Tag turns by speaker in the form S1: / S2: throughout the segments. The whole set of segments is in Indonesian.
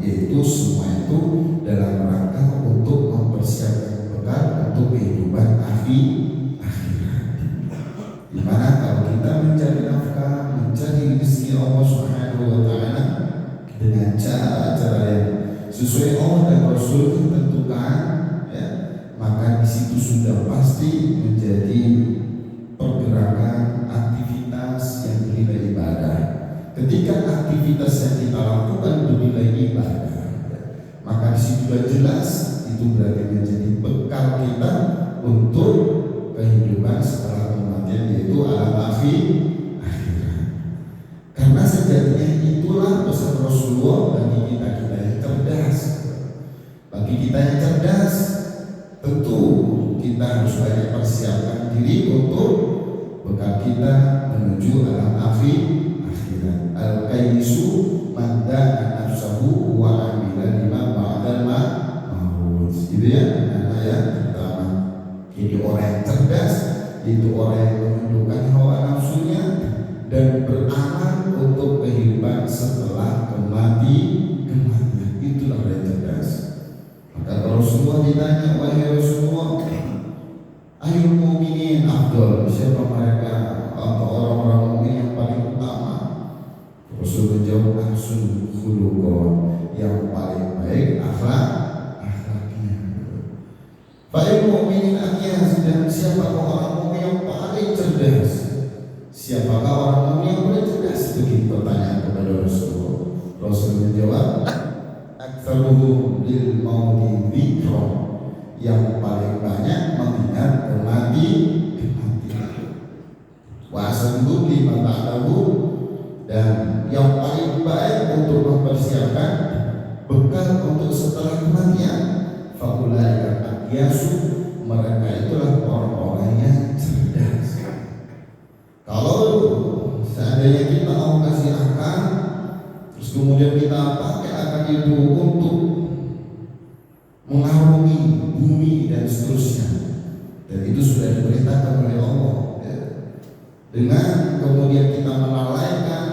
S1: yaitu semua itu dalam rangka untuk mempersiapkan bekal untuk kehidupan akhirat. Dimana kalau kita mencari nafkah, mencari rezeki Allah Subhanahu wa Ta'ala dengan cara-cara yang sesuai Allah dan Rasul tentukan, ya, maka di situ sudah pasti menjadi pergerakan aktivitas yang bernilai ibadah. Ketika aktivitas yang kita lakukan bernilai ibadah, maka di situ sudah jelas itu berarti menjadi bekal kita untuk kehidupan setelah kematian, yaitu alam akhirat. Karena sejatinya itulah pesan Rasulullah bagi kita yang cerdas. Bagi kita yang cerdas, tentu kita harus banyak persiapkan diri untuk bekal kita menuju alam akhirat. Al-Qaisu man da'a nafsahu wa amila lima ba'dal maut. Gitu ya, ayat pertama. Jadi orang yang cerdas itu orang yang menundukkan hawa nafsunya dan beramal untuk kehidupan setelah kematian. Itulah orang yang cerdas. Maka kalau semua ditanya, wahai Rasulullah, ayyul mu'minin afdal, siapa mereka atau orang-orang mukmin yang paling utama? Rasul menjawab, ahsun khuluqan, yang paling baik akhlaknya. Baik mukminin akyas, dan siapakah orang mukmin yang paling cerdas? Siapakah orang mukmin yang paling cerdas? Begitu pertanyaan kepada Rasulullah. Rasul menjawab, aktsaruhum lil mauti dzikra, yang paling banyak mengingat kematian. Wa asaddu lima ba'dahu, dan yang paling baik untuk mempersiapkan bekal untuk setelah kematian. Faulaika aqyasu, mereka itulah orang-orang yang cerdas. Kalau seandainya kita mau kasih akal, terus kemudian kita pakai akal itu untuk mengarungi bumi dan seterusnya, dan itu sudah diperintahkan oleh Allah, ya. Dengan kemudian kita melalaikan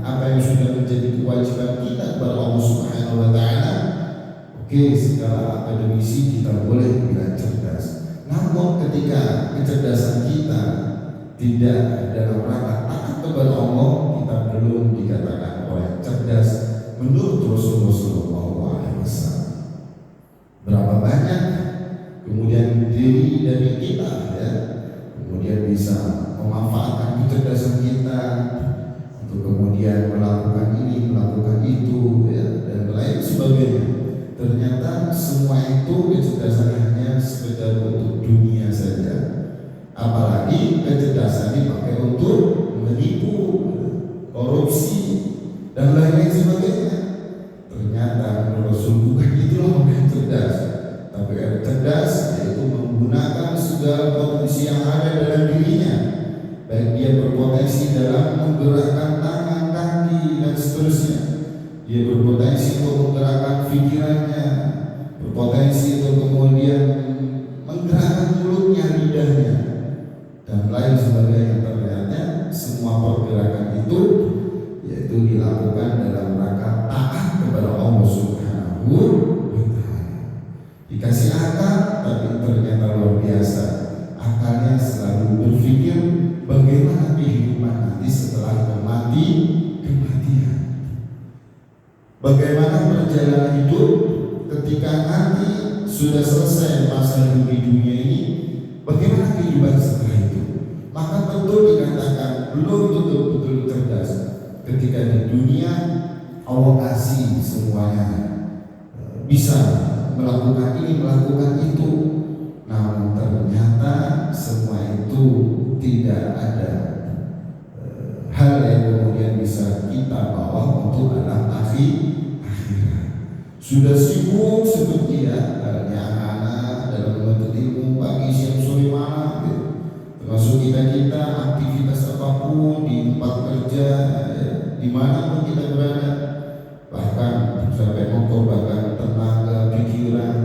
S1: apa yang sudah menjadi kewajiban kita kepada Allah Subhanahu wa Ta'ala, oke, segala akademisi kita boleh bilang cerdas. Namun ketika kecerdasan kita tidak dalam rangka taat kepada Allah, kita belum dikatakan orang cerdas menurut Rasulullah SAW. Berapa banyak kemudian diri dari kita, ya, kemudian bisa memanfaatkan kecerdasan kita untuk kemudian melakukan ini, melakukan itu, ya, dan lain sebagainya. Ternyata semua itu kecerdasan hanya sekedar untuk dunia saja. Apalagi kecerdasan dipakai untuk menipu, korupsi, dan lain sebagainya. Ternyata menurut Rasul bukan itulah orang yang cerdas. Tapi orang cerdas yaitu menggunakan segala potensi yang ada dalam dirinya, baik dia berpotensi dalam menggerakkan tangan, kaki, dan seterusnya. Dia berpotensi untuk menggerakkan pikirannya, berpotensi untuk kemudian menggerakkan mulutnya, lidahnya, dan lain sebagainya. Ternyata semua pergerakan itu yaitu dilakukan dalam rangka taat kepada Allah Subhanahu wa Ta'ala. Dikasih akal, tapi ternyata luar biasa. Akalnya selalu berpikir bagaimana kehidupan nanti setelah kematian. Bagaimana perjalanan hidup ketika nanti sudah selesai masa hidup di dunia ini, bagaimana kehidupan setelah itu. Maka betul dikatakan belum betul-betul cerdas ketika di dunia Allah kasih semuanya, bisa melakukan ini, melakukan itu, namun ternyata semua itu tidak ada hal yang kemudian bisa kita bawa untuk alam akhirat. Sudah sibuk seperti halnya anak-anak dalam menuntut ilmu pagi, siang, sore, malam, gitu. Termasuk kita aktivitas apapun di tempat kerja, ya, dimanapun kita berada, bahkan sampai mengorbankan tenaga, pikiran,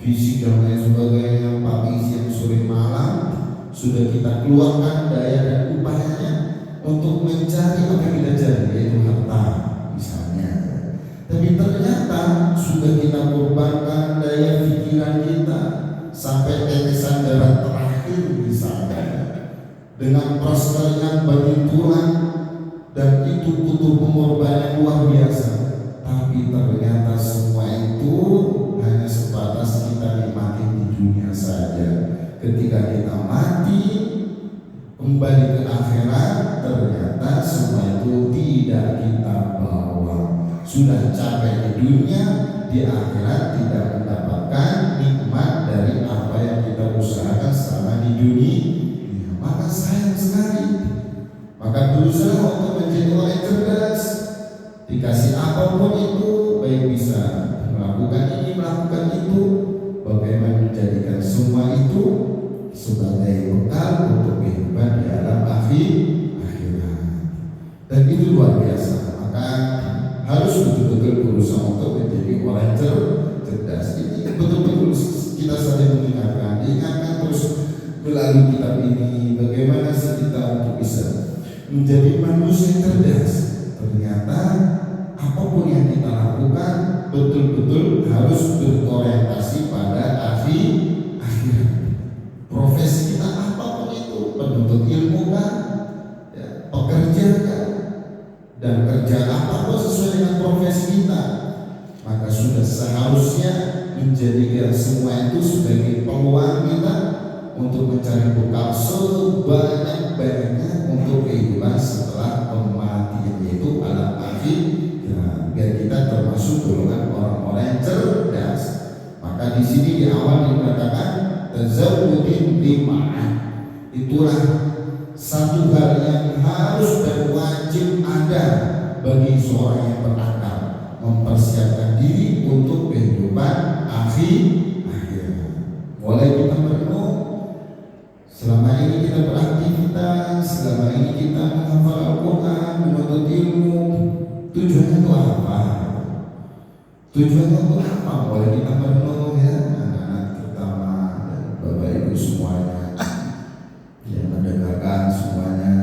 S1: fisik dan lain sebagainya, pagi, siang, sore, malam, sudah kita keluarkan daya dan upayanya untuk mencari apa yang kita cari, yaitu harta misalnya. Tapi ternyata sudah kita korbankan daya pikiran kita sampai tetesan darah terakhir misalnya dengan perasaan bagi Tuhan, dan itu butuh pengorbanan luar biasa. Tapi ternyata semua itu hanya sebatas kita nikmati di dunia saja. Ketika kita mati kembali ke akhirat, ternyata semua itu tidak kita bawa. Sudah capek di dunia, di akhirat tidak mendapatkan nikmat dari apa yang kita usahakan selama di dunia. Maka sayang sekali. Maka berusaha untuk menjadi orang yang cerdas. Dikasih apapun itu, baik bisa melakukan ini, melakukan itu, bagaimana menjadikan semua itu sebagai bekal untuk kehidupan di alam akhirat. Dan itu luar biasa. Maka harus betul-betul berusaha untuk menjadi orang cerdas. Ini betul-betul kita saling ingatkan terus melalui kitab ini, bagaimana sih kita untuk bisa menjadi manusia yang cerdas. Ternyata apapun yang kita lakukan betul-betul harus berorientasi pada akhirat. Profesi kita apapun itu, penuntut ilmu kan, ya, pekerja kan, dan kerja apapun sesuai dengan profesi kita, maka sudah seharusnya menjadikan semua itu sebagai peluang kita untuk mencari bekal sebanyak-banyaknya untuk kehidupan setelah kematian, yaitu alam akhirat, biar kita termasuk golongan orang-orang yang cerdas. Maka di sini di awal dikatakan tazawwudin lima'an, itulah satu hal yang harus dan wajib ada bagi seorang yang berakal, mempersiapkan diri untuk kehidupan akhirat. Mulai kita merenung, selama ini kita beraktivitas, selama ini kita menghafal Al-Quran, menuntut ilmu, tujuannya itu apa? Tujuannya itu apa? Mulai kita merenung, ya, anak-anak terutama dan bapak ibu semuanya yang mendengarkan semuanya,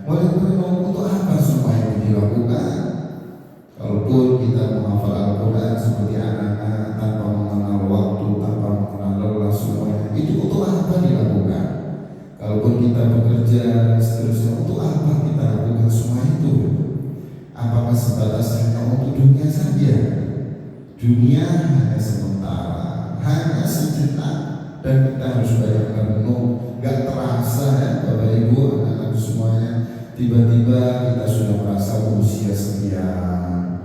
S1: mulai merenung untuk apa semua yang dilakukan. Kalaupun kita menghafal Al-Quran seperti anak-anak tanpa mengenal waktu, tanpa mengenal lelah, semuanya itu untuk apa dilakukan? Kalaupun kita bekerja dan seterusnya, untuk apa kita lakukan semua itu? Apakah sebatas hanya untuk dunia saja? Dunia hanya sementara, hanya sejenak, dan kita harus banyak merenung. Gak terasa ya Bapak Ibu, anak-anak semuanya, tiba-tiba kita sudah merasa usia sekian,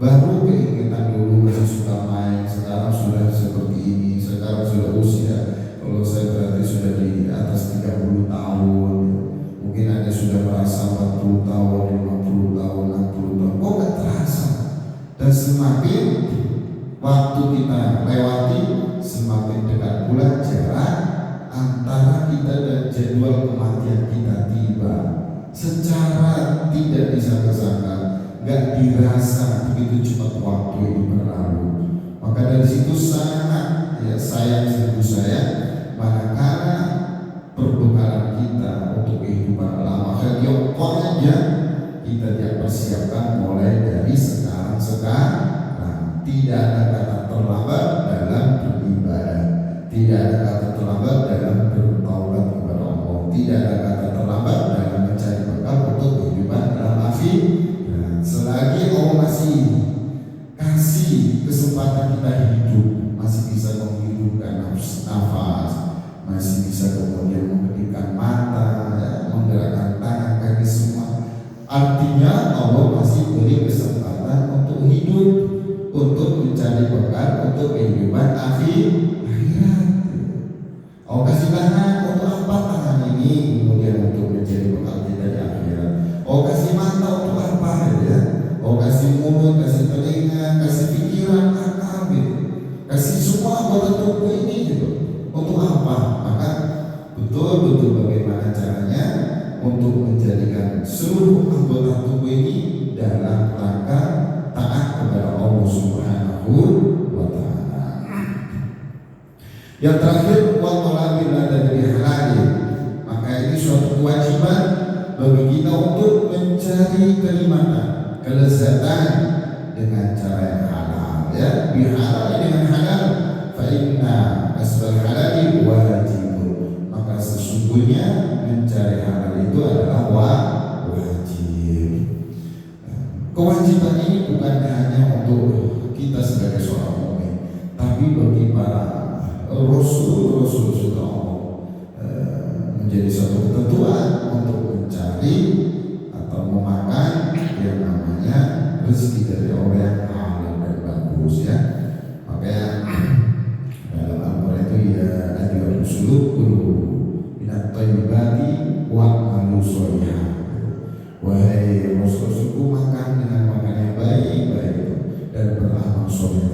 S1: baru keinginan dulu masih suka main, sekarang sudah seperti ini, sekarang sudah usia, kalau saya berarti sudah di atas 30 tahun, mungkin ada sudah merasa 40 tahun, 50 tahun, 60 tahun, kok gak terasa. Dan semakin waktu kita lewati, semakin dekat pula jarak antara kita dan jadwal kematian kita tiba. Secara tidak disangka-sangka, gak dirasa begitu cepat waktu ini berlalu. Maka dari situ sangat sayang manakala perbekalan kita untuk kehidupan alam akhirat yang pokoknya kita dipersiapkan mulai dari sekarang. Tidak ada kata terlambat dalam beribadah, tidak ada kata terlambat dalam bertaubat kepada Allah, tidak ada kata terlambat dalam mencari bekal untuk kehidupan alam akhirat. Selagi Allah masih kasih kesempatan kita hidup, masih bisa menghidupkan nafas, masih bisa kemudian memedihkan mata, menggerakkan tangan, kaki semua. Artinya Allah masih beri kesempatan untuk hidup, untuk mencari bekal untuk kehidupan akhirat. Allah kasih tangan, untuk apa tangan ini kemudian untuk menjadi bekal kita di akhirat. Allah kasih mata untuk apa ya? Allah kasih mulut, kasih telinga, kasih pikiran, akal gitu. Kasih semua anggota tubuh ini gitu. Untuk apa? Maka betul-betul bagaimana caranya untuk menjadikan seluruh anggota tubuh ini dalam rangka taat kepada Allah Subhanahu wa ta'ala. Yang terakhir, wa talabil dari halal. Maka ini suatu kewajiban bagi kita untuk mencari kenikmatan, kelezatan dengan cara yang halal. bihalal dengan halal, fa inna kasbal halali wajibun. Maka sesungguhnya mencari halal itu adalah wajib. Kewajiban ini bukan hanya untuk kita sebagai seorang mukmin, tapi bagi para rasul sudah menjadi suatu ketentuan untuk mencari atau memakan yang namanya rezeki dari orang yang halal dan bagus ya. Makanya dalam Al-Quran itu ya ayyuhar rusulu kulu minat thayyibati wa'malu sholihan. Wahai rasul-rasulku, makan dengan makan yang baik dan beramal sholeh.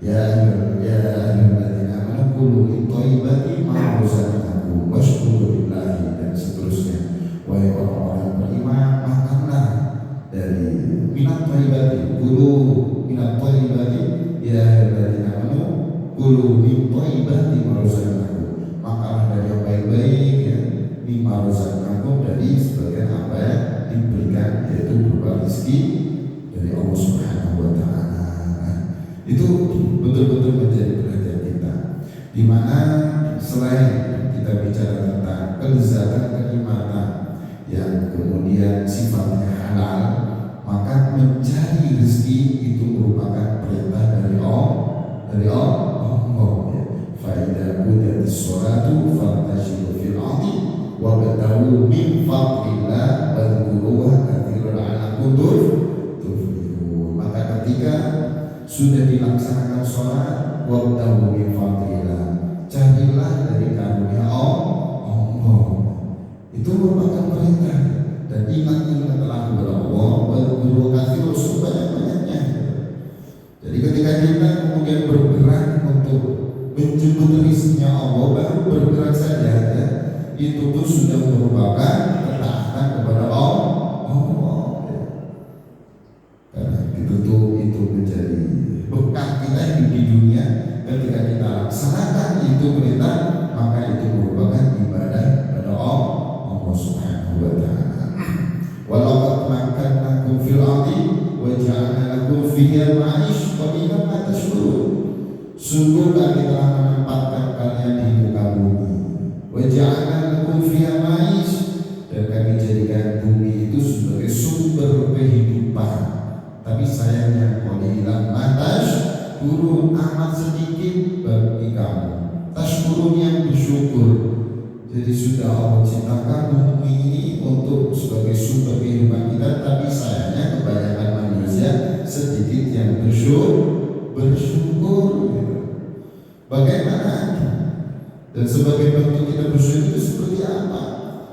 S1: Ya ayyuhalladzina amanu kulu min thayyibati ma razaqnakum washkuru lillahi, dan seterusnya. Wahai orang-orang yang beriman, makanlah dari minat thayyibati, kulu minat thayyibati, ya ayyuhalladzina amanu kulu min thayyibati ma razaqnakum, makanlah dari yang baik-baik ya, mimma razaqnakum, dari sebagian apa yang diberikan, yaitu berupa rezeki dari Allah Subhanahu wa Ta'ala. Itu betul-betul menjadi perhatian kita, di mana selain kita bicara tentang kelezatan kenikmatan yang kemudian sifatnya halal, maka mencari rezeki itu merupakan perintah dari Allah. Fa idza qudiyatis sholatu fantashiru fil ardi wabtaghu min fadlillah wadhkuruhu katsiran la'allakum tuflihun. Maka ketika sudah dilaksanakan sholat, wabtaghu min fadlillah, carilah dari karunia Allah. Itu merupakan perintah, dan ingat-ingatlah kepada Allah, wadhkuruhu katsiran, sebanyak-banyaknya. Jadi ketika kita kemudian bergerak untuk menjemput rizkinya Allah, baru bergerak saja ya, itu pun sudah merupakan ketaatan kepada Allah. Karena itu menjadi bekal kita hidup di dunia. Ketika kita laksanakan itu perintah, maka itu merupakan ibadah pada Allah Subhanahu wa Ta'ala. Walaqad makkannakum fil ardi wa ja'alna lakum fiha ma'ish qalilan ma tashkurun. Sungguh kami telah menempatkan kalian di muka bumi. Wa ja'alna lakum fiha ma'ish, dan kami jadikan bumi itu sebagai sumber kehidupan. Tapi sayangnya qalilan ma tashkurun, amat sedikit bagi kamu tashkurun yang bersyukur. Jadi sudah Allah ciptakan bumi ini untuk sebagai sumber kehidupan kita, tapi sayangnya kebanyakan manusia sedikit yang bersyukur. Bagaimana? Dan sebagai bentuk kita bersyukur itu seperti apa?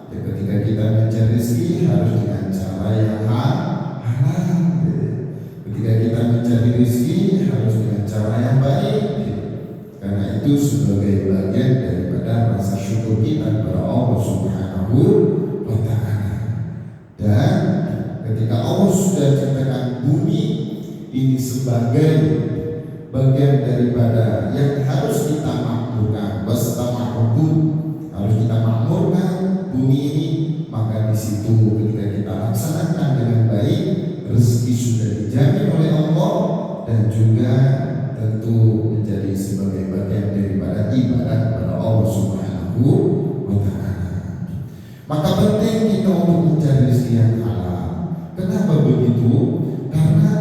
S1: Ya, ketika kita mencari rezeki harus dengan cara yang halal. Ketika kita mencari rezeki harus dengan cara yang baik. Karena itu sebagai bagian daripada rasa syukur kita kepada Allah Subhanahu wa Ta'ala. Dan ketika Allah sudah ciptakan bumi ini sebagai bagian daripada yang harus kita makmurkan, wastama'ubun, harus kita makmurkan bumi ini, maka di situ ketika kita laksanakan dengan baik, rezeki sudah dijamin oleh Allah, dan juga tentu menjadi sebagai bagian daripada ibadah kepada Allah Subhanahu wa Ta'ala. Maka penting kita untuk mencari rezeki yang halal. Kenapa begitu? Karena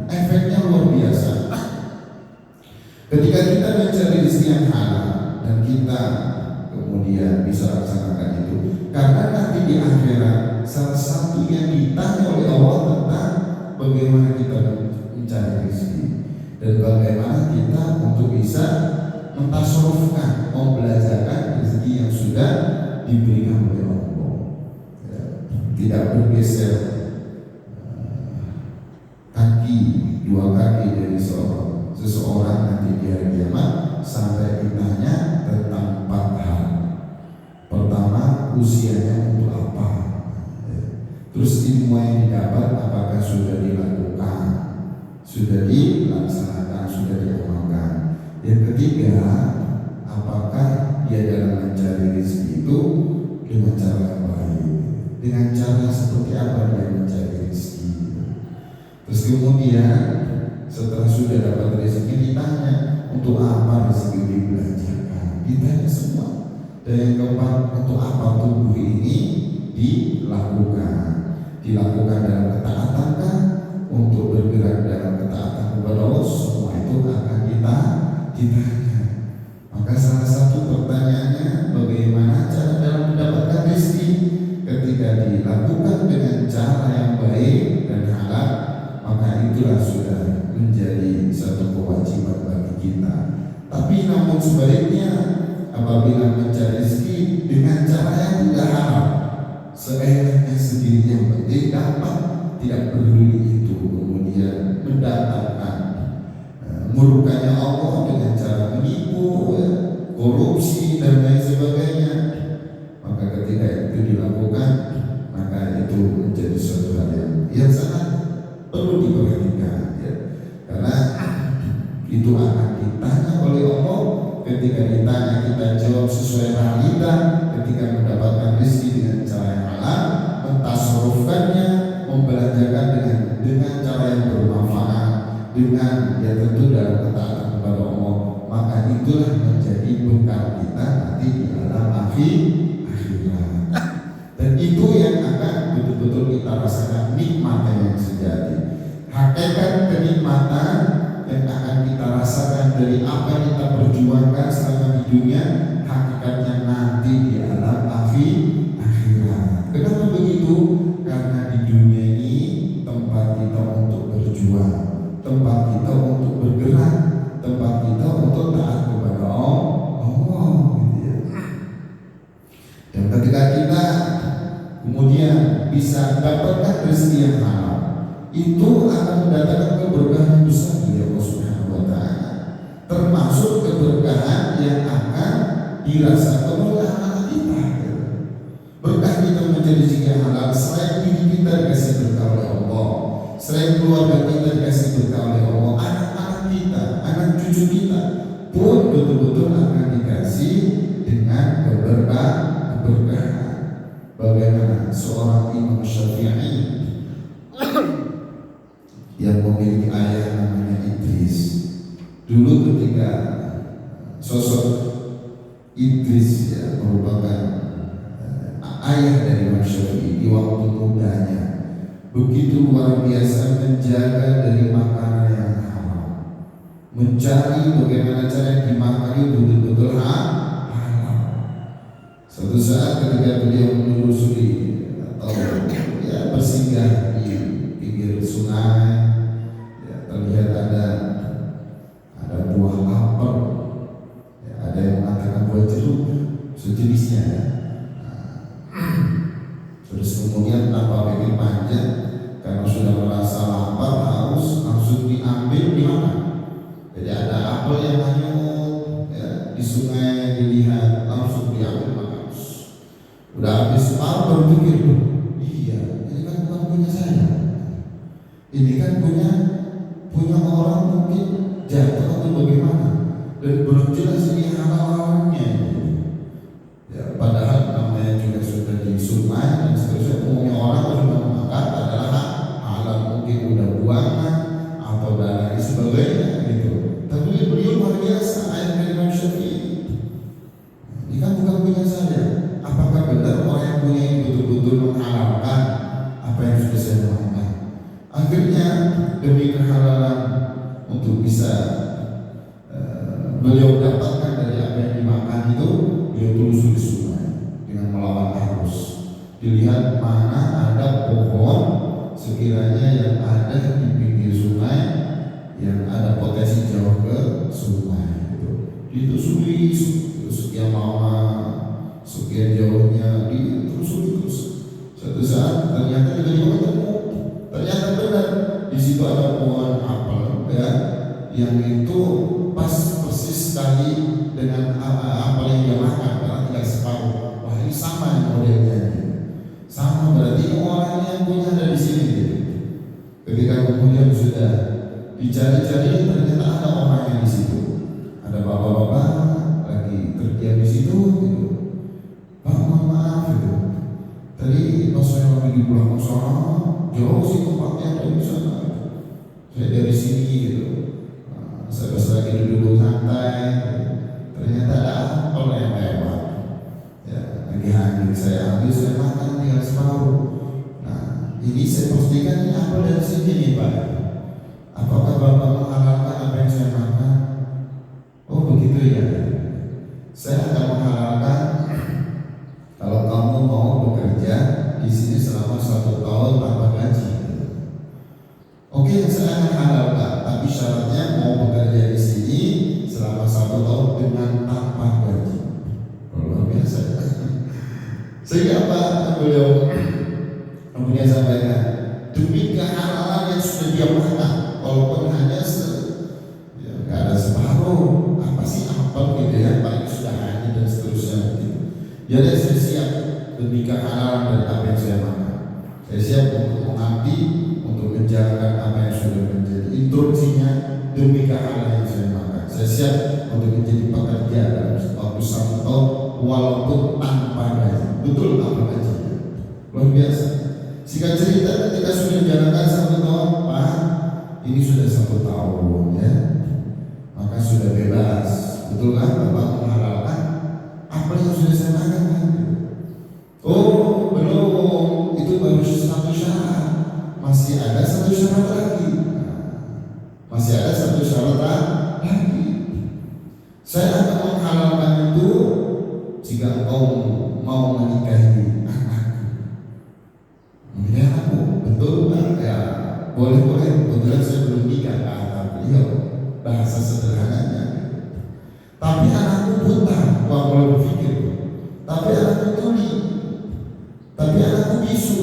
S1: efeknya luar biasa. Ketika kita mencari rezeki yang halal dan kita kemudian bisa laksanakan itu, karena nanti di akhirat salah satu yang ditanya oleh Allah tentang bagaimana kita mencari rezeki dan bagaimana kita untuk bisa mentasawufkan, membelajarkan rezeki yang sudah diberikan oleh Allah, tidak bergeser kaki, dua kaki dari seseorang nanti di hari kiamat sampai ditanya tentang 4 hal. Pertama, usianya untuk apa? Terus ilmu yang didapat apakah sudah dilakukan, sudah dilaksanakan, sudah diamalkan. Yang ketiga, apakah dia dalam mencari rezeki itu dengan cara yang baik, dengan cara seperti apa dia mencari rezeki. Terus kemudian setelah sudah dapat rezeki, ditanya, untuk apa rezeki dibelanjakan? Ditanya semua. Dan yang keempat, untuk apa tubuh ini dilakukan dalam ketaatan kan? Untuk bergerak dalam ketaatan kepada Allah, semua itu akan kita ditanya. Maka salah satu pertanyaannya, bagaimana cara dalam mendapatkan rezeki? Ketika dilakukan dengan cara yang baik dan halal, maka itulah sudah menjadi satu kewajiban bagi kita. Tapi namun sebaliknya, apabila mencari rezeki dengan cara yang tidak halal, seenaknya sendiri, yang penting dapat, tidak peduli itu kemudian mendatangkan murkanya Allah dengan cara menipu, korupsi dan lain sebagainya, maka ketika itu dilakukan, maka itu menjadi suatu hal yang sangat perlu diperhatikan, ya. Karena itu akan ditanya oleh Allah. Ketika ditanya, kita jawab sesuai realita. Ketika mendapatkan rezeki dengan cara yang halal, mentasarufkannya, membelanjakan dengan cara yang bermanfaat, dengan ya tentu dalam ketaatan kepada Allah, maka itulah menjadi bekal kita nanti di alam akhirat. Dan itu yang akan betul-betul kita rasakan nikmatnya yang sejati. Hakikat kenikmatan yang akan kita rasakan dari apa yang kita perjuangkan selama di dunia, hakikatnya nanti di alam akhirat. Kenapa begitu? Karena di dunia ini tempat kita untuk berjuang, tempat kita untuk bergerak, tempat kita untuk taat kepada Allah, gitu ya. Dan ketika kita kemudian bisa dapatkan rezeki yang halal, itu akan mendatangkan keberkahan besar dari Allah Subhanahu wa Ta'ala, termasuk keberkahan yang akan dirasakan oleh anak kita. Berkah kita menjadi rezeki yang halal, selain diri kita dikasih berkah oleh Allah, selain keluarga kita dikasih berkah oleh Allah, anak-anak kita, anak cucu kita pun betul-betul akan dikasih dengan keberkahan. Bagaimana seorang Imam Syafi'i yang memiliki ayah namanya Idris. Dulu ketika sosok Idris ya merupakan ayah dari Imam Syafi'i di waktu mudanya, begitu luar biasa menjaga dari makanan yang haram, mencari bagaimana cara dimakan betul-betul halal. Suatu saat ketika beliau menelusuri atau ya bersinggah di pinggir sungai, ya, terlihat ada buah apel, ya, ada yang mengatakan buah jeruk sejenisnya, ya. Terus kemudian tanpa pikir panjang, karena sudah merasa lapar, haus, langsung diambil dimakan. Jadi ada apel yang hanyut, ya, di sungai dilihat, langsung diambil makan. Udah habis baru berpikir, iya, ini kan bukan punya saya, ini kan punya orang mungkin jatuh atau bagaimana, dan belum jelas ini halal-halalnya. Ya, padahal namanya juga sudah di sungai dan seterusnya, umumnya orang sudah memakan adalah halal, mungkin udah buangan atau dan lain sebagainya gitu. Tapi beliau luar biasa, ayat dari Imam Syafi'i, ini kan bukan punya saya. Apakah benar orang yang punya ini betul-betul menghalalkan apa yang sudah saya makan? Akhirnya demi kehalalan untuk bisa beliau dapatkan dari apa yang dimakan itu, beliau telusuri sungai dengan melawan arus. Dilihat mana ada pohon sekiranya yang ada di pinggir sungai yang ada potensi jauh ke sungai. Ditelusuri sekian lama, sekian jauhnya, terus suatu saat ternyata tiba-tiba ketemu, ternyata benar di situ ada pohon apel, ya, yang itu pas persis sekali dengan apel yang dia makan, karena tidak separuh. Wah, ini sama modelnya, sama, berarti orang yang punya ada di sini gitu. Ketika kemudian sudah dicari-cari, ternyata ada orang yang di situ, ada bapak-bapak lagi kerja di situ gitu. Pak, mohon maaf itu, tadi pas saya lagi di belakang sana, jauh sih tempatnya dari sana, saya dari sini gitu. Saya pas lagi separuh. Nah, ini saya pastikan ini apa dari sini nih Pak? Apakah Bapak menghalalkan apa yang saya makan? Oh begitu ya. Saya akan menghalalkan kalau kamu mau bekerja di sini selama 1 tahun tanpa gaji. Oke, saya akan halalkan, tapi syaratnya mau bekerja di sini selama 1 tahun dengan tanpa gaji. Luar biasa. Sehingga apa beliau kemudian sampaikan, demi kehalalan yang sudah dia makan, walaupun hanya nggak ada separuh, apa sih apa gitu ya, paling sudah hanya dan seterusnya gitu. Jadi saya siap demi kehalalan dari apa yang saya makan. Saya siap untuk mengabdi, untuk menjalankan apa yang sudah menjadi instruksinya demi kehalalan yang saya makan. Saya siap untuk menjadi pekerja dalam waktu 1 tahun walaupun tanpa gaji. Betul tanpa gaji. Luar biasa. Singkat cerita, ketika sudah menjalankan 1 tahun, Pak, ini sudah 1 tahun ya, maka sudah bebas. Betul kan Bapak menghalalkan apa yang sudah saya makan kan? Oh belum, itu baru 1 syarat. Masih ada 1 syarat lagi. Masih ada 1 syarat lagi. Saya akan menghalalkan itu jika engkau mau menikahi anakku. Menikahi anakku, betul kan? Ya, boleh. Kebetulan saya belum nikah, kata beliau. Bahasa sederhananya. Tapi anakku buta, wah boleh berpikir. Tapi anakku tuli, tapi anakku bisu.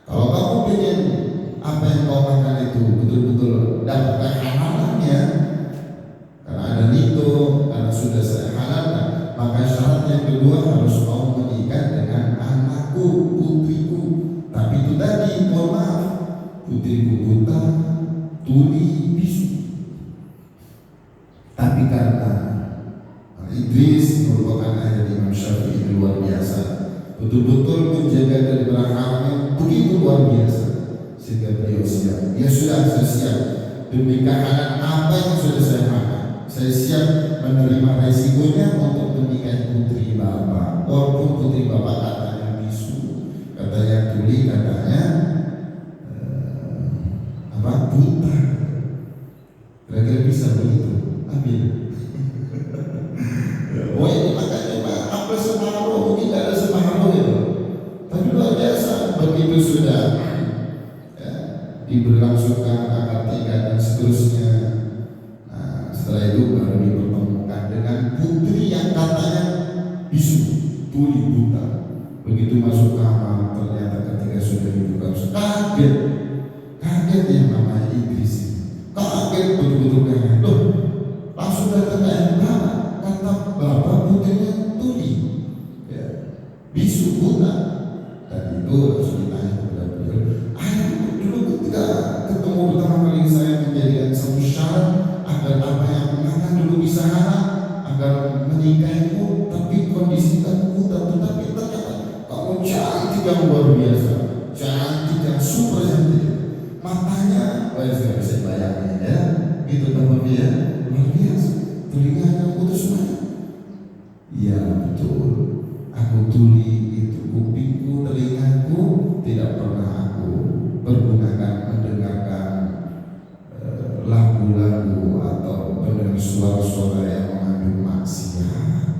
S1: Kalau kamu ingin apa yang kau makan itu betul-betul dapatkan halalannya, karena ada nito, karena sudah saya halalkan, maka syarat yang kedua harus mau menikah dengan anakku, putriku. Tapi itu tadi, mohon maaf, putriku buta, tuli, bisu. Tapi karena Idris merupakan ayah Imam Syafi'i luar biasa, betul-betul menjaga dari barang haram yang begitu luar biasa, sehingga beliau siap. Ya sudah, saya siap demi kehalalan apa yang sudah saya makan. Saya siap menerima resikonya untuk menikahi putri Bapak, walaupun putri Bapak katanya bisu, katanya tuli, katanya buta. Kira-kira bisa begitu? Amin. Oh ini makanya Pak, apa separuh, mungkin tidak ada separuh itu. Tapi luar biasa, begitu sudah ya, diberlangsungkan akad nikah dan seterusnya. Nah, setelah itu baru dipertemukan dengan putri yang katanya bisu, tuli, buta. Begitu masuk kamar, ternyata ketika sudah dibuka, kaget yang namanya Idris. Kaget, betul-betul kaget. Loh, langsung datang ke MK. Kata Bapak putrinya tuli, ya, bisu, buta. Dan itu harus ditanya kepada beliau. Dulu ketika ketemu pertama kali saya menjadikan 1 syarat agar apa yang makan dulu bisa halal, agar menikahimu, tapi kondisi kamu buta. Tetapi ternyata kamu cantik yang luar biasa, cantik yang super cantik. Matanya, saya bisa bayangin ya, itu Bapak ya, luar biasa. Telinganya putus mana? Ya betul, aku tuli itu kupingku, telingaku tidak pernah aku pergunakan mendengarkan lagu-lagu atau mendengar suara-suara yang mengandung maksiat.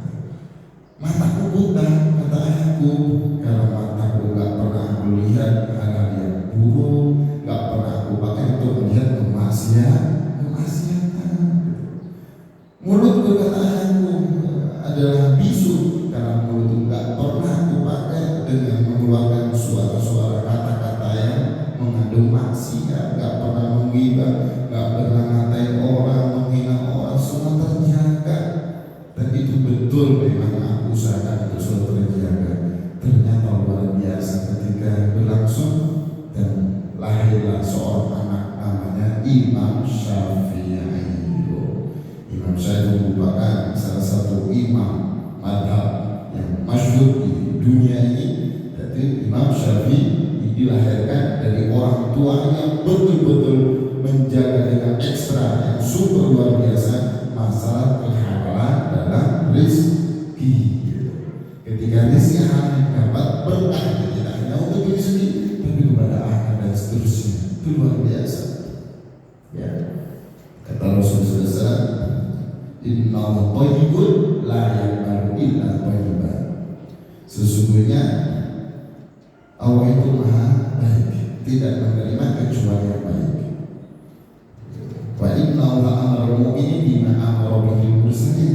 S1: Mataku buta, kata ayahku, karena mataku gak pernah aku lihat hal-hal yang buruk, gak pernah aku pakai untuk melihat kemaksiatan. Mulutku, kata ayahku, adalah bisu, karena mulutku gak pernah aku pakai dengan mengeluarkan suara-suara kata-kata yang mengandung maksiat. Gak pernah menggibah, gak pernah ngatain orang, menghina orang, semua terjaga. Dan itu betul memang aku usahakan itu selalu terjaga. Ternyata luar biasa ketika berlangsung dan lahirlah seorang anak namanya Imam Syafi'i. Imam Syafi'i merupakan salah satu imam madhab yang masyhur di dunia ini. Jadi Imam Syafi'i dilahirkan dari orang tua yang betul-betul menjaga dengan ekstra yang super luar biasa masalah kehalalan dalam rezeki. Ketika rezeki halal dapat, berkah tidak hanya untuk diri sendiri, tapi kepada anak dan seterusnya. Itu luar biasa. Ya, kata Rasulullah SAW, Innahu thayyibun la yaqbalu illa thayyiban. Sesungguhnya Allah itu maha baik, tidak menerima kecuali yang baik. Wa innahu la'amara mu'minin bima amara bihi mursalin.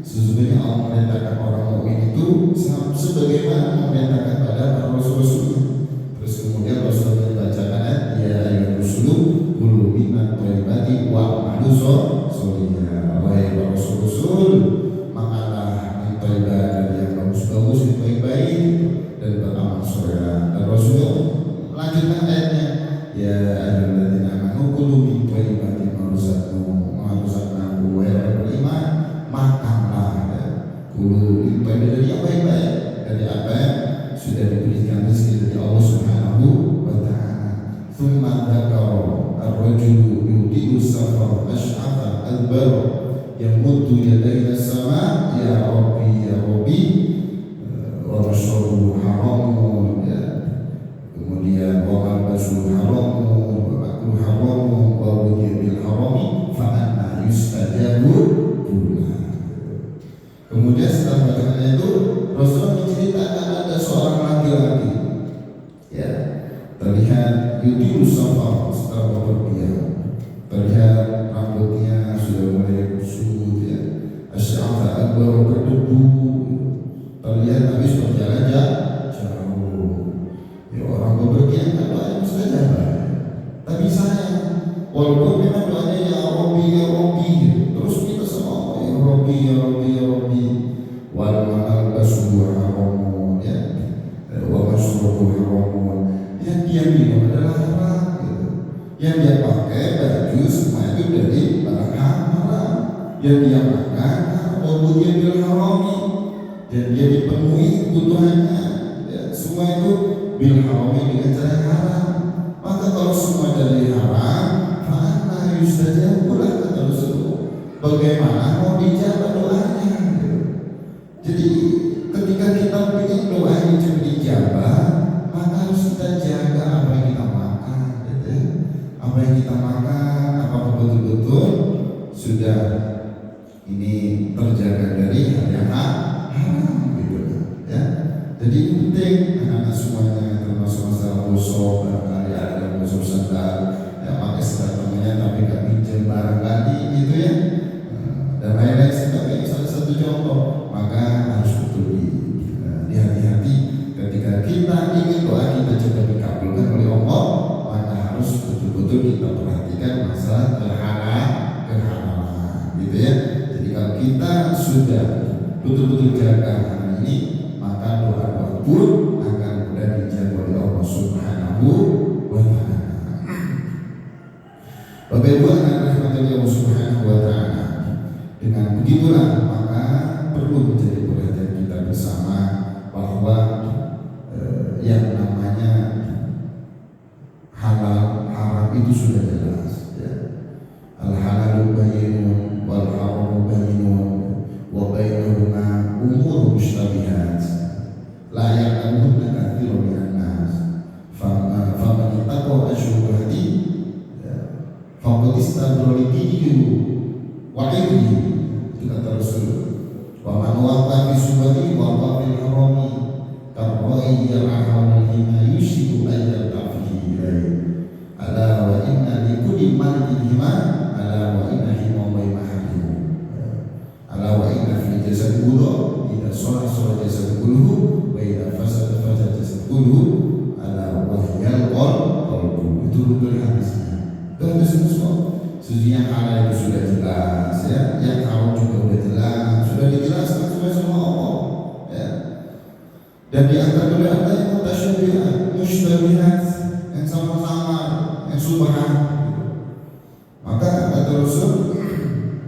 S1: Sesungguhnya Allah memerintahkan orang mukmin itu sebagaimana memerintahkan pada para rasul-rasulnya. Terus kemudian Rasulullah membacakan ayat, ya ayyuhar rusulu kulu minat thayyibati wa'malu sholihan. Wahai para rasul-rasul, makanlah yang thayyibah dari yang bagus-bagus, yang baik-baik, dan beramal sholeh. Dan Rasulullah melanjutkan ayatnya, ya ayyuhalladzina amanu kulu min thayyibati ma razaqnakum. Wahai orang beriman, makanlah kulu min thayyibah dari yang baik-baik, dari apa yang sudah diberikan rezeki dari Allah Subhanahu wa ta'ala. Tsumma dzakara ar-rajulu yudilu safar ash'atha adbar yamuddu yadayhi as-sama ya rabbi wa mashrabuhu haramun, ya. Kemudian wa malbasuhu haramun wa makruhu haramun wa wudiya bil harami fa anna yustajabu lahu. Kemudian setelah bacaan itu Rasulullah menceritakan ada seorang laki-laki, ya, terlihat yudilu safar, setelah bepergian, terlihat rambutnya sudah mulai kusut, ya, asy'atha akbar, berdebu, terlihat habis berjalan jauh. Ya, orang bepergian kan doanya mustajabah. Tapi sayang, walaupun memang doanya ya Rabbi, terus kita sama ya Rabbi, wal malbasuhu haramun, ya, wa mashrabuhu haramun. Yang dia minum adalah haram, gitu. Yang dia pakai baju semua itu dari barang haram. Yang dia makan haram, dia bil harami, dan dia dipenuhi kebutuhannya, ya, semua itu bil harami, dengan cara haram. Maka kalau semua dari haram, maka yustajabu lahu, kata Rasulullah. Bagaimana mau dijawab doanya? Jadi ketika kita ingin doa yang dijabah, maka harus kita jaga apa yang kita makan, gitu. Apa yang kita makan, apakah betul-betul sudah ini terjaga dari hal yang haram, gitu, ya. Jadi ini penting anak-anak semuanya, termasuk masalah musuh, barangkali ada musuh sandal, ya, pakai seragam tapi nggak pinjam barangkali, gitu, ya. Dan lain-lain sebagainya, salah satu contoh. Maka harus betul dihati-hati ketika kita ingin doa kita coba dikabulkan oleh Allah, maka harus betul-betul kita perhatikan masalah kehalalan, gitu, ya. Jadi kalau kita sudah betul-betul jaga hal ini, maka doa-doa pun akan mudah dijawab oleh Allah Subhanahu wa ta'ala. Bapak Ibu anak rahmatullahi Allah Subhanahu wa ta'ala, dengan begitulah maka perlu menjadi perhatian kita bersama bahwa yang namanya halal haram itu sudah jelas, ya. Al halalu bayyinun wal haramu bayyinun wa bainahuma umur mushtabihat la ya'lamuhunna katsirun minan nas faman ittaqa asyubuhati faqad istabra li dinihi wa ilmihi, itu kata Rasulullah. Wa man waqa fi subati wa waqa fil harami karra'i yar'ahu hima yushiku ayyal ta'fihi ala wa inna li kulli malikin hima ala wa inna hima wa maharimu ala wa inna fi jasad kullu idha sholah jasad kullu wa idha fasad jasad kullu ala wa hiyal qalbu. Itu betul hadisnya. Dan semua yang halal itu sudah jelas, ya. Yang haram juga sudah jelas, sudah dijelaskan sama Allah, ya. Dan di antara kedua ada yang mustabihat, yang sama-sama, yang subhan. Maka kata Rasul,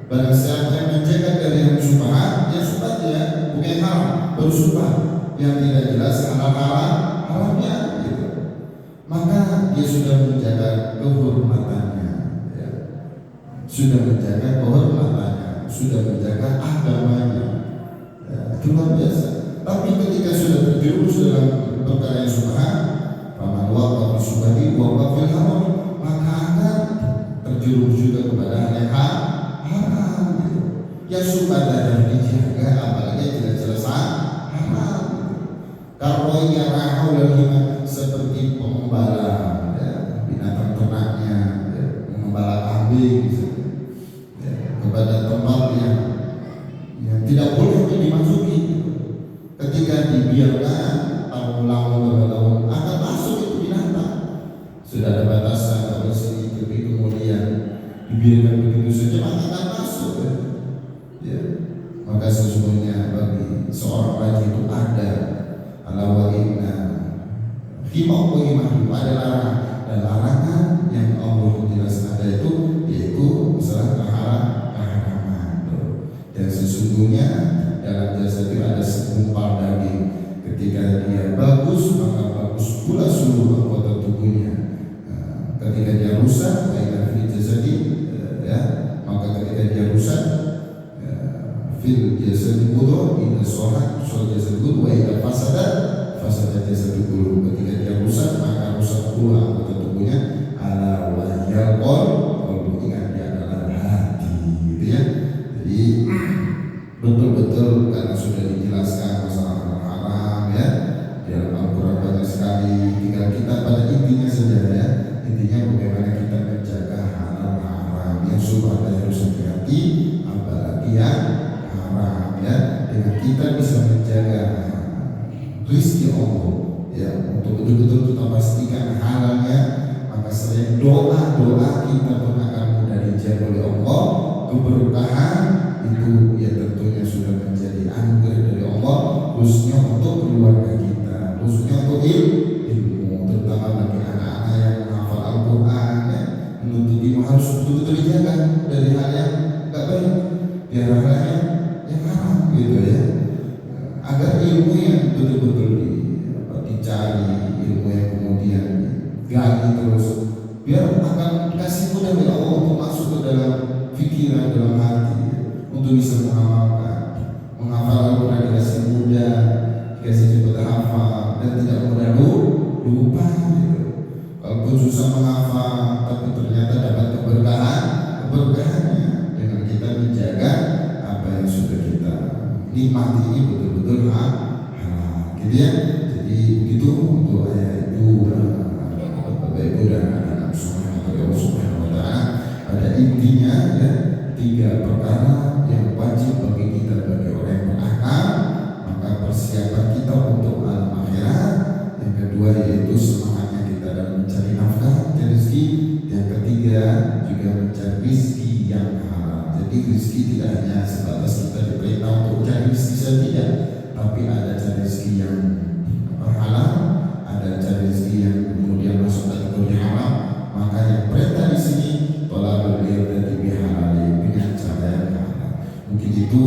S1: barang siapa yang menjaga dari yang subhan, ya subhan, ya, bukan yang haram, baru subhan, yang tidak jelas haramnya, gitu. Maka dia sudah menjaga kehormatannya, sudah menjaga kehormatannya, sudah menjaga agamanya, ya, itu luar biasa. Tapi ketika sudah terjerumus dalam perkara yang subhan, faman waqa fi subhati waqa fil haram, maka akan terjerumus juga kepada hal yang haram gitu. Ya subhan dan dijaga, apalagi tidak jelas haram gitu. Kalau yang rahul seperti pengembala ya, binatang ternaknya ya, mengembala kambing misalnya, ya, kepada tempat yang tidak boleh dimasuki. Ketika dibiarkan tahun-tahun akan masuk itu binatang. Sudah ada batasan kalau sini, tapi kemudian dibiarkan begitu saja maka akan masuk ya. Maka sesungguhnya bagi seorang haji itu ada ala inna himau wa himau, ada larangan, dan larangan yang Allah jelas ada itu, yaitu masalah keharaman. Dan sesungguhnya dalam jasad itu ada segumpal daging. Ketika dia bagus, maka bagus pula seluruh anggota tubuhnya. Ketika dia rusak, baik fil jasadi ya, maka ketika dia rusak fil jasadi kullu, in sholat jasad kullu, wa idza fasada jasad kullu. Ketika dia rusak, maka rusak pula anggota tubuhnya. Ala wahyal qalb, ingat dia adalah hati, gitu ya. Jadi betul-betul karena sudah dijelaskan masalah haram ya di dalam Al-Quran banyak sekali, tinggal kita pada intinya saja ya. Intinya bagaimana kita menjaga halal haram yang subhan harus hati-hati, apalagi yang haram ya. Dengan kita bisa menjaga rizki Allah ya, untuk betul-betul kita pastikan halalnya, maka selain doa-doa kita pun akan mudah dijaga oleh Allah. Keberkahan itu ya tentunya sudah menjadi anugerah dari Allah, khususnya untuk keluarga kita, khususnya untuk ilmu, terutama bagi anak-anak yang menghafal Al-Quran ya. Menuntut ilmu harus betul-betul dijaga dari hal yang gak baik, biar hal yang haram gitu ya, agar ilmu yang betul-betul dicari, ilmu yang kemudian gali terus, biar akan kasih mudah oleh Allah untuk masuk ke dalam pikiran, dalam hati, untuk bisa menghafal Al-Quran dikasih mudah, dikasih cepat hafal, dan tidak mudah lupa gitu. Walaupun susah menghafal, tapi ternyata dapat keberkahannya dengan kita menjaga apa yang sudah kita nikmati ini betul-betul halal gitu ya. Jadi begitu untuk ayat itu, Bapak Ibu dan anak-anak Allah Subhanahu wa Ta'ala. Pada intinya ya, 3 perkara yang wajib bagi kita, bagi orang yang berakal, maka persiapan kita untuk alam akhirat. Yang kedua yaitu semangatnya kita dalam mencari nafkah, mencari rezeki. Yang ketiga juga mencari rezeki yang halal. Jadi rezeki tidak hanya sebatas kita diperintah untuk cari rezeki saja, tidak, tapi ada cari rezeki yang halal, ada cari rezeki yang kemudian masuk kategori halal. Maka yang perintah di sini tolak berbeda di halal dengan cara yang halal. Mungkin itu